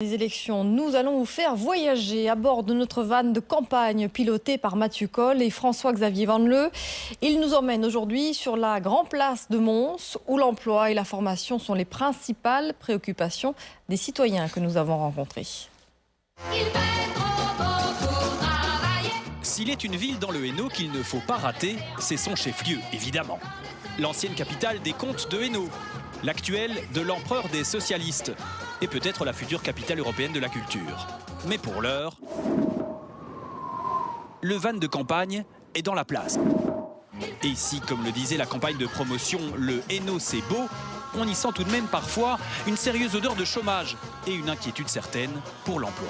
Les élections, nous allons vous faire voyager à bord de notre van de campagne pilotée par Mathieu Coll et François-Xavier Vanleu. Ils nous emmènent aujourd'hui sur la Grande Place de Mons, où l'emploi et la formation sont les principales préoccupations des citoyens que nous avons rencontrés. S'il est une ville dans le Hainaut qu'il ne faut pas rater, c'est son chef-lieu, évidemment. L'ancienne capitale des comtes de Hainaut, l'actuelle de l'empereur des socialistes, et peut-être la future capitale européenne de la culture. Mais pour l'heure, le van de campagne est dans la place. Et ici, comme le disait la campagne de promotion Le Hainaut c'est beau, on y sent tout de même parfois une sérieuse odeur de chômage et une inquiétude certaine pour l'emploi.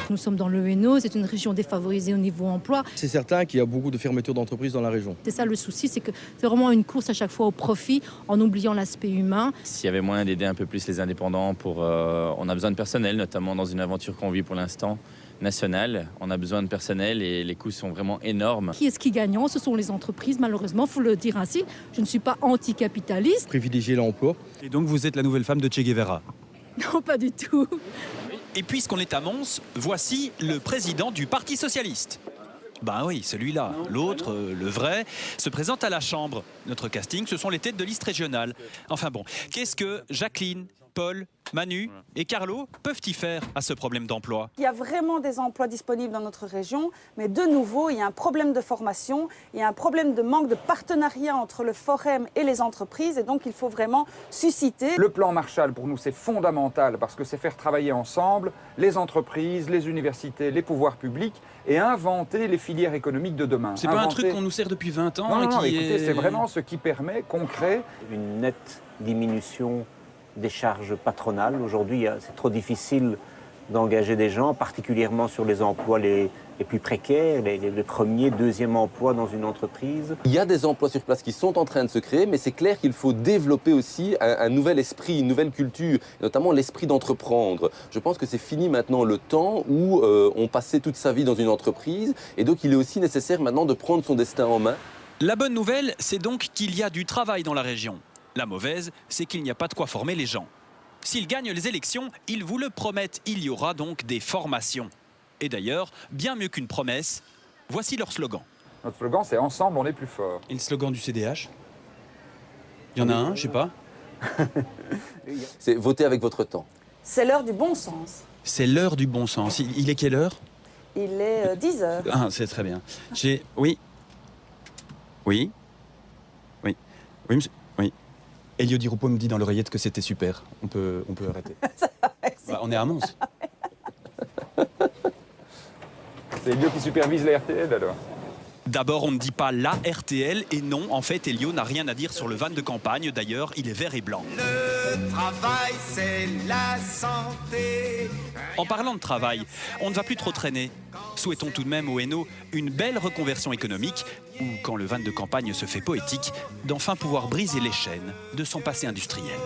Nous sommes dans le Hainaut, c'est une région défavorisée au niveau emploi. C'est certain qu'il y a beaucoup de fermetures d'entreprises dans la région. C'est ça le souci, c'est que c'est vraiment une course à chaque fois au profit en oubliant l'aspect humain. S'il y avait moyen d'aider un peu plus les indépendants, on a besoin de personnel, notamment dans une aventure qu'on vit pour l'instant nationale. On a besoin de personnel et les coûts sont vraiment énormes. Qui est-ce qui est gagnant? Ce sont les entreprises, malheureusement, il faut le dire ainsi. Je ne suis pas anticapitaliste. Privilégier l'emploi. Et donc vous êtes la nouvelle femme de Che Guevara? Non, pas du tout. Et puisqu'on est à Mons, voici le président du Parti socialiste. Ben oui, celui-là. L'autre, le vrai, se présente à la Chambre. Notre casting, ce sont les têtes de liste régionale. Enfin bon, qu'est-ce que Jacqueline, Paul, Manu et Carlo peuvent y faire à ce problème d'emploi? Il y a vraiment des emplois disponibles dans notre région, mais de nouveau, il y a un problème de formation, il y a un problème de manque de partenariat entre le Forem et les entreprises, et donc il faut vraiment susciter. Le plan Marshall, pour nous, c'est fondamental, parce que c'est faire travailler ensemble les entreprises, les universités, les pouvoirs publics, et inventer les filières économiques de demain. C'est pas un truc qu'on nous sert depuis 20 ans? Non, écoutez, c'est vraiment ce qui permet concret une nette diminution des charges patronales. Aujourd'hui, c'est trop difficile d'engager des gens, particulièrement sur les emplois les plus précaires, les premiers, deuxièmes emplois dans une entreprise. Il y a des emplois sur place qui sont en train de se créer, mais c'est clair qu'il faut développer aussi un nouvel esprit, une nouvelle culture, notamment l'esprit d'entreprendre. Je pense que c'est fini maintenant le temps où on passait toute sa vie dans une entreprise, et donc il est aussi nécessaire maintenant de prendre son destin en main. La bonne nouvelle, c'est donc qu'il y a du travail dans la région. La mauvaise, c'est qu'il n'y a pas de quoi former les gens. S'ils gagnent les élections, ils vous le promettent, il y aura donc des formations. Et d'ailleurs, bien mieux qu'une promesse, voici leur slogan. Notre slogan, c'est « Ensemble, on est plus fort ». Et le slogan du CDH? Il y en a un, je sais pas. C'est voter avec votre temps. C'est l'heure du bon sens. C'est l'heure du bon sens. Il est quelle heure? Il est 10 heures. Ah, c'est très bien. Oui. Oui. Oui. Oui, monsieur. Oui. Elio Di Rupo me dit dans l'oreillette que c'était super. On peut arrêter. On est à Mons. C'est Elio qui supervise la RTL alors. D'abord, on ne dit pas la RTL, et non, en fait, Elio n'a rien à dire sur le van de campagne. D'ailleurs, il est vert et blanc. Le travail, c'est la santé. En parlant de travail, on ne va plus trop traîner. Souhaitons tout de même au Hainaut une belle reconversion économique, ou, quand le van de campagne se fait poétique, d'enfin pouvoir briser les chaînes de son passé industriel.